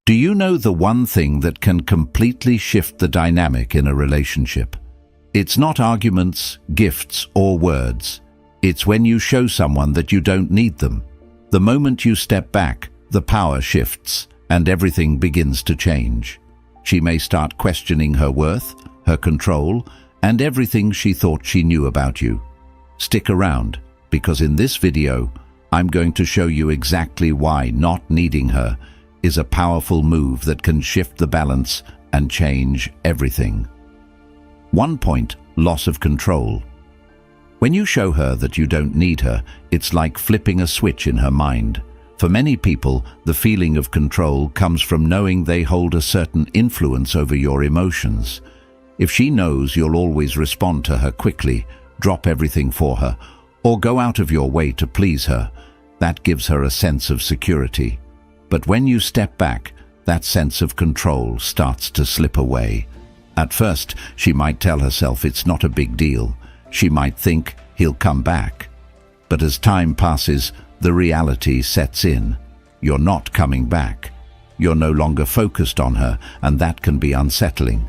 Do you know the one thing that can completely shift the dynamic in a relationship? It's not arguments, gifts, or words. It's when you show someone that you don't need them. The moment you step back, the power shifts, and everything begins to change. She may start questioning her worth, her control, and everything she thought she knew about you. Stick around, because in this video, I'm going to show you exactly why not needing her is a powerful move that can shift the balance and change everything. 1 point, loss of control. When you show her that you don't need her, it's like flipping a switch in her mind. For many people, the feeling of control comes from knowing they hold a certain influence over your emotions. If she knows you'll always respond to her quickly, drop everything for her, or go out of your way to please her, that gives her a sense of security. But when you step back, that sense of control starts to slip away. At first, she might tell herself it's not a big deal. She might think he'll come back. But as time passes, the reality sets in. You're not coming back. You're no longer focused on her, and that can be unsettling.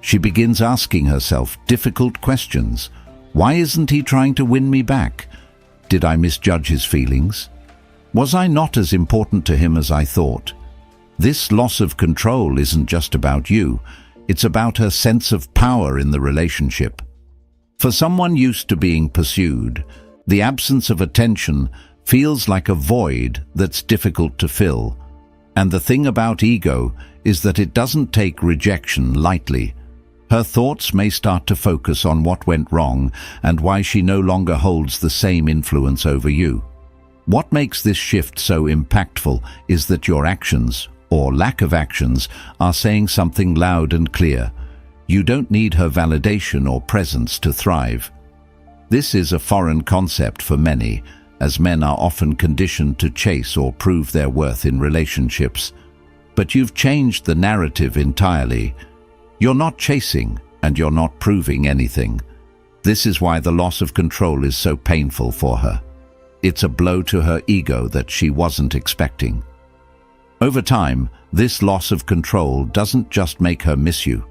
She begins asking herself difficult questions. Why isn't he trying to win me back? Did I misjudge his feelings? Was I not as important to him as I thought? This loss of control isn't just about you. It's about her sense of power in the relationship. For someone used to being pursued, the absence of attention feels like a void that's difficult to fill. And the thing about ego is that it doesn't take rejection lightly. Her thoughts may start to focus on what went wrong and why she no longer holds the same influence over you. What makes this shift so impactful is that your actions, or lack of actions, are saying something loud and clear. You don't need her validation or presence to thrive. This is a foreign concept for many, as men are often conditioned to chase or prove their worth in relationships. But you've changed the narrative entirely. You're not chasing, and you're not proving anything. This is why the loss of control is so painful for her. It's a blow to her ego that she wasn't expecting. Over time, this loss of control doesn't just make her miss you.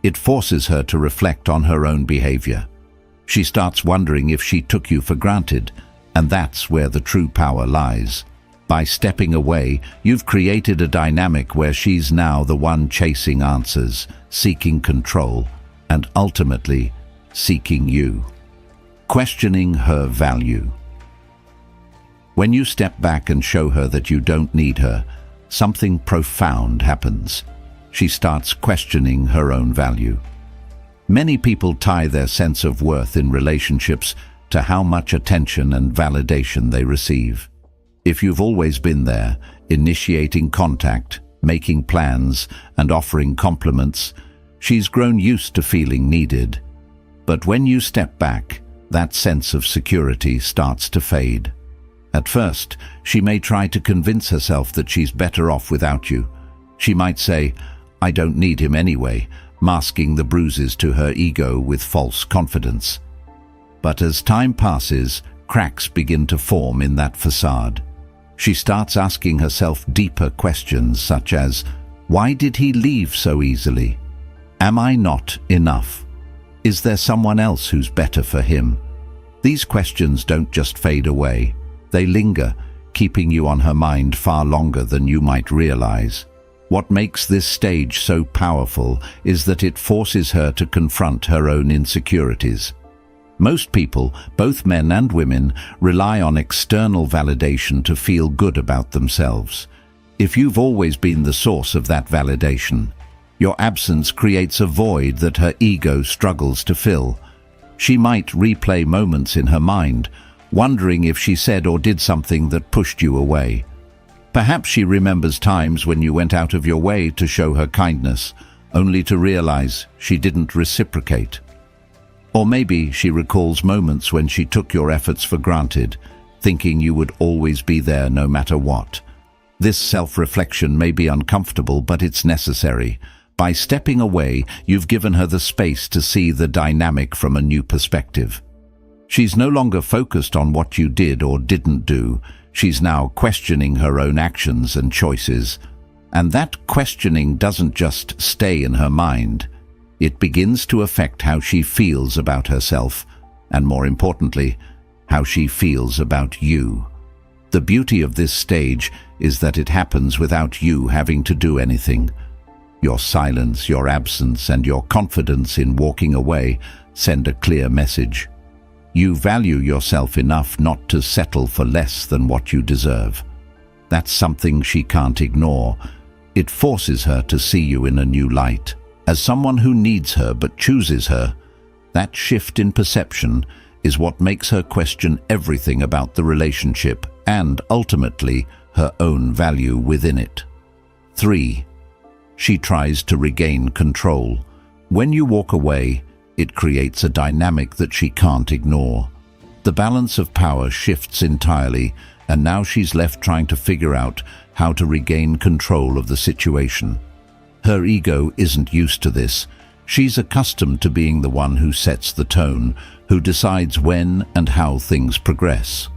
It forces her to reflect on her own behavior. She starts wondering if she took you for granted, and that's where the true power lies. By stepping away, you've created a dynamic where she's now the one chasing answers, seeking control, and ultimately seeking you. Questioning her value. When you step back and show her that you don't need her, something profound happens. She starts questioning her own value. Many people tie their sense of worth in relationships to how much attention and validation they receive. If you've always been there, initiating contact, making plans, and offering compliments, she's grown used to feeling needed. But when you step back, that sense of security starts to fade. At first, she may try to convince herself that she's better off without you. She might say, "I don't need him anyway," masking the bruises to her ego with false confidence. But as time passes, cracks begin to form in that facade. She starts asking herself deeper questions such as, why did he leave so easily? Am I not enough? Is there someone else who's better for him? These questions don't just fade away. They linger, keeping you on her mind far longer than you might realize. What makes this stage so powerful is that it forces her to confront her own insecurities. Most people, both men and women, rely on external validation to feel good about themselves. If you've always been the source of that validation, your absence creates a void that her ego struggles to fill. She might replay moments in her mind, wondering if she said or did something that pushed you away. Perhaps she remembers times when you went out of your way to show her kindness, only to realize she didn't reciprocate. Or maybe she recalls moments when she took your efforts for granted, thinking you would always be there no matter what. This self-reflection may be uncomfortable, but it's necessary. By stepping away, you've given her the space to see the dynamic from a new perspective. She's no longer focused on what you did or didn't do. She's now questioning her own actions and choices. And that questioning doesn't just stay in her mind. It begins to affect how she feels about herself, and more importantly, how she feels about you. The beauty of this stage is that it happens without you having to do anything. Your silence, your absence, and your confidence in walking away send a clear message. You value yourself enough not to settle for less than what you deserve. That's something she can't ignore. It forces her to see you in a new light, as someone who needs her but chooses her. That shift in perception is what makes her question everything about the relationship and, ultimately, her own value within it. 3. She tries to regain control. When you walk away, it creates a dynamic that she can't ignore. The balance of power shifts entirely, and now she's left trying to figure out how to regain control of the situation. Her ego isn't used to this. She's accustomed to being the one who sets the tone, who decides when and how things progress.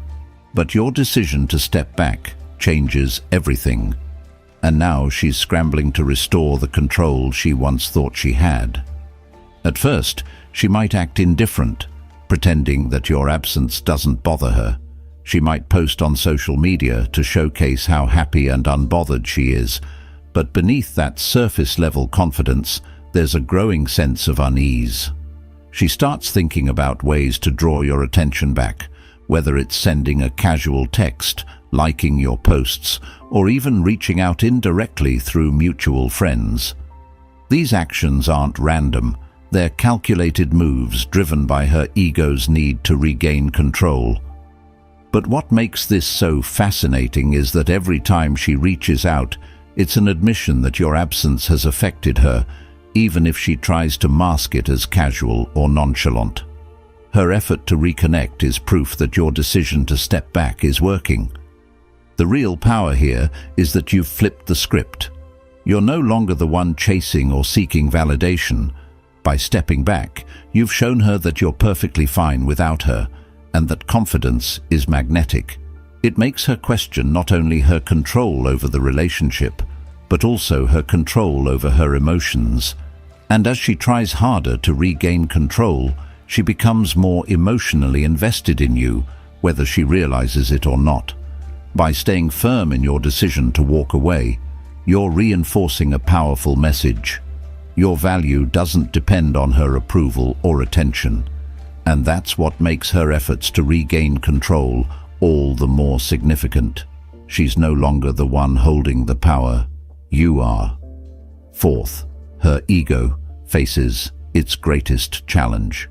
But your decision to step back changes everything. And now she's scrambling to restore the control she once thought she had. At first, she might act indifferent, pretending that your absence doesn't bother her. She might post on social media to showcase how happy and unbothered she is, but beneath that surface-level confidence, there's a growing sense of unease. She starts thinking about ways to draw your attention back, whether it's sending a casual text, liking your posts, or even reaching out indirectly through mutual friends. These actions aren't random. They're calculated moves driven by her ego's need to regain control. But what makes this so fascinating is that every time she reaches out, it's an admission that your absence has affected her, even if she tries to mask it as casual or nonchalant. Her effort to reconnect is proof that your decision to step back is working. The real power here is that you've flipped the script. You're no longer the one chasing or seeking validation. By stepping back, you've shown her that you're perfectly fine without her, and that confidence is magnetic. It makes her question not only her control over the relationship, but also her control over her emotions. And as she tries harder to regain control, she becomes more emotionally invested in you, whether she realizes it or not. By staying firm in your decision to walk away, you're reinforcing a powerful message. Your value doesn't depend on her approval or attention. And that's what makes her efforts to regain control all the more significant. She's no longer the one holding the power. You are. 4th, her ego faces its greatest challenge.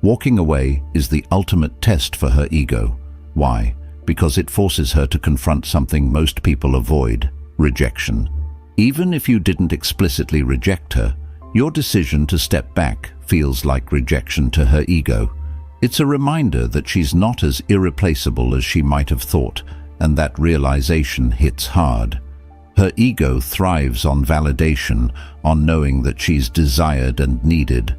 Walking away is the ultimate test for her ego. Why? Because it forces her to confront something most people avoid: rejection. Even if you didn't explicitly reject her, your decision to step back feels like rejection to her ego. It's a reminder that she's not as irreplaceable as she might have thought, and that realization hits hard. Her ego thrives on validation, on knowing that she's desired and needed.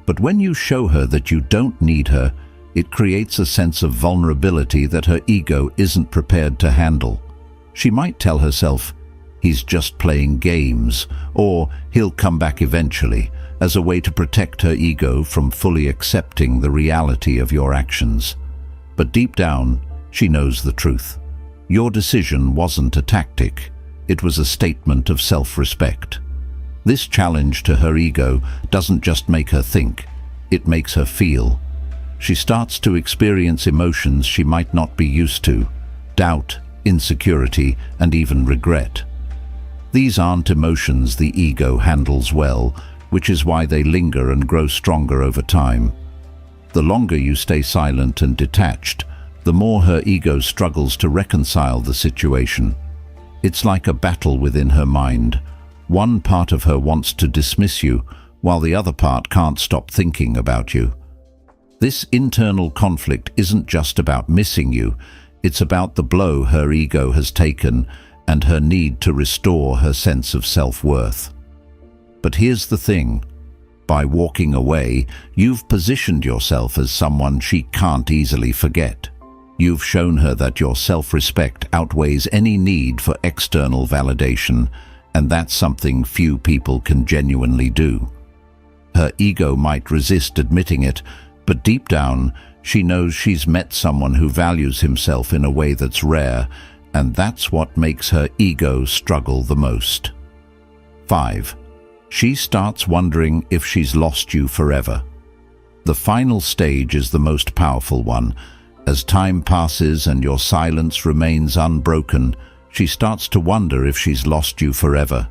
But when you show her that you don't need her, it creates a sense of vulnerability that her ego isn't prepared to handle. She might tell herself, "He's just playing games," or "He'll come back eventually," as a way to protect her ego from fully accepting the reality of your actions. But deep down, she knows the truth. Your decision wasn't a tactic. It was a statement of self-respect. This challenge to her ego doesn't just make her think, it makes her feel. She starts to experience emotions she might not be used to: doubt, insecurity, and even regret. These aren't emotions the ego handles well, which is why they linger and grow stronger over time. The longer you stay silent and detached, the more her ego struggles to reconcile the situation. It's like a battle within her mind. One part of her wants to dismiss you, while the other part can't stop thinking about you. This internal conflict isn't just about missing you, it's about the blow her ego has taken and her need to restore her sense of self-worth. But here's the thing. By walking away, you've positioned yourself as someone she can't easily forget. You've shown her that your self-respect outweighs any need for external validation, and that's something few people can genuinely do. Her ego might resist admitting it, but deep down, she knows she's met someone who values himself in a way that's rare, and that's what makes her ego struggle the most. 5. She starts wondering if she's lost you forever. The final stage is the most powerful one. As time passes and your silence remains unbroken, she starts to wonder if she's lost you forever.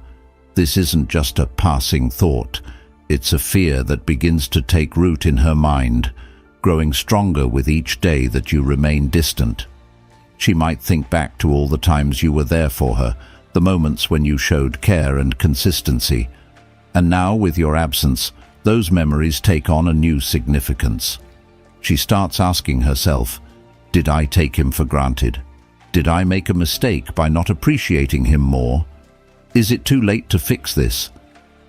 This isn't just a passing thought. It's a fear that begins to take root in her mind, growing stronger with each day that you remain distant. She might think back to all the times you were there for her, the moments when you showed care and consistency. And now, with your absence, those memories take on a new significance. She starts asking herself, did I take him for granted? Did I make a mistake by not appreciating him more? Is it too late to fix this?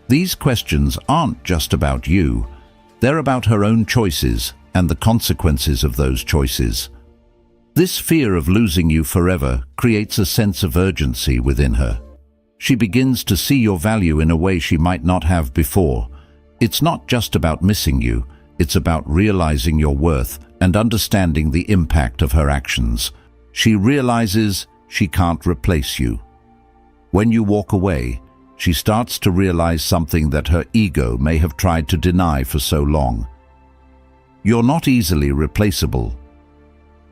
These questions aren't just about you. They're about her own choices and the consequences of those choices. This fear of losing you forever creates a sense of urgency within her. She begins to see your value in a way she might not have before. It's not just about missing you, it's about realizing your worth and understanding the impact of her actions. She realizes she can't replace you. When you walk away, she starts to realize something that her ego may have tried to deny for so long. You're not easily replaceable.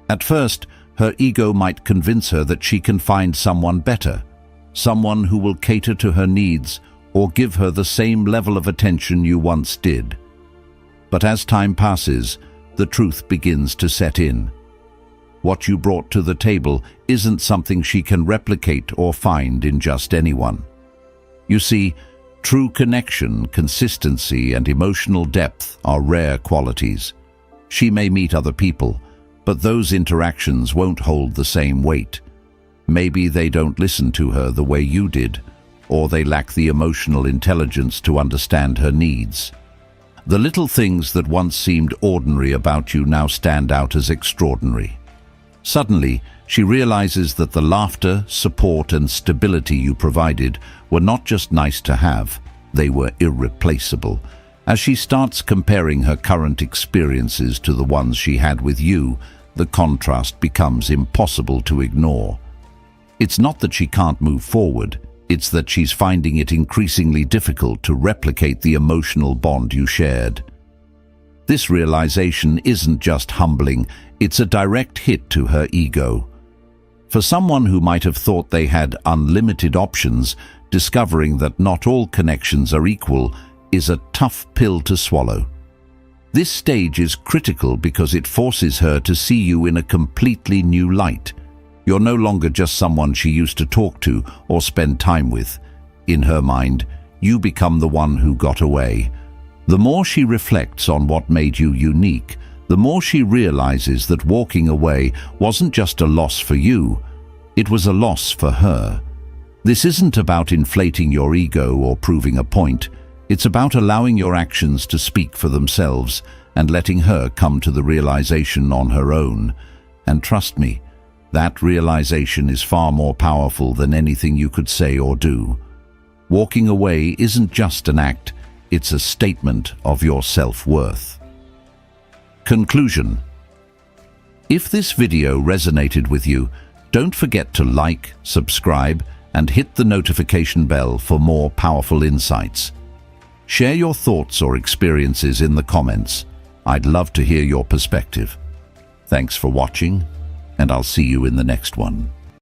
At first, her ego might convince her that she can find someone better, someone who will cater to her needs or give her the same level of attention you once did. But as time passes, the truth begins to set in. What you brought to the table isn't something she can replicate or find in just anyone. You see, true connection, consistency, and emotional depth are rare qualities. She may meet other people, but those interactions won't hold the same weight. Maybe they don't listen to her the way you did, or they lack the emotional intelligence to understand her needs. The little things that once seemed ordinary about you now stand out as extraordinary. Suddenly, she realizes that the laughter, support, and stability you provided were not just nice to have, they were irreplaceable. As she starts comparing her current experiences to the ones she had with you, the contrast becomes impossible to ignore. It's not that she can't move forward, it's that she's finding it increasingly difficult to replicate the emotional bond you shared. This realization isn't just humbling, it's a direct hit to her ego. For someone who might have thought they had unlimited options, discovering that not all connections are equal is a tough pill to swallow. This stage is critical because it forces her to see you in a completely new light. You're no longer just someone she used to talk to or spend time with. In her mind, you become the one who got away. The more she reflects on what made you unique, the more she realizes that walking away wasn't just a loss for you, it was a loss for her. This isn't about inflating your ego or proving a point. It's about allowing your actions to speak for themselves and letting her come to the realization on her own. And trust me, that realization is far more powerful than anything you could say or do. Walking away isn't just an act, it's a statement of your self-worth. Conclusion. If this video resonated with you, don't forget to like, subscribe, and hit the notification bell for more powerful insights. Share your thoughts or experiences in the comments. I'd love to hear your perspective. Thanks for watching, and I'll see you in the next one.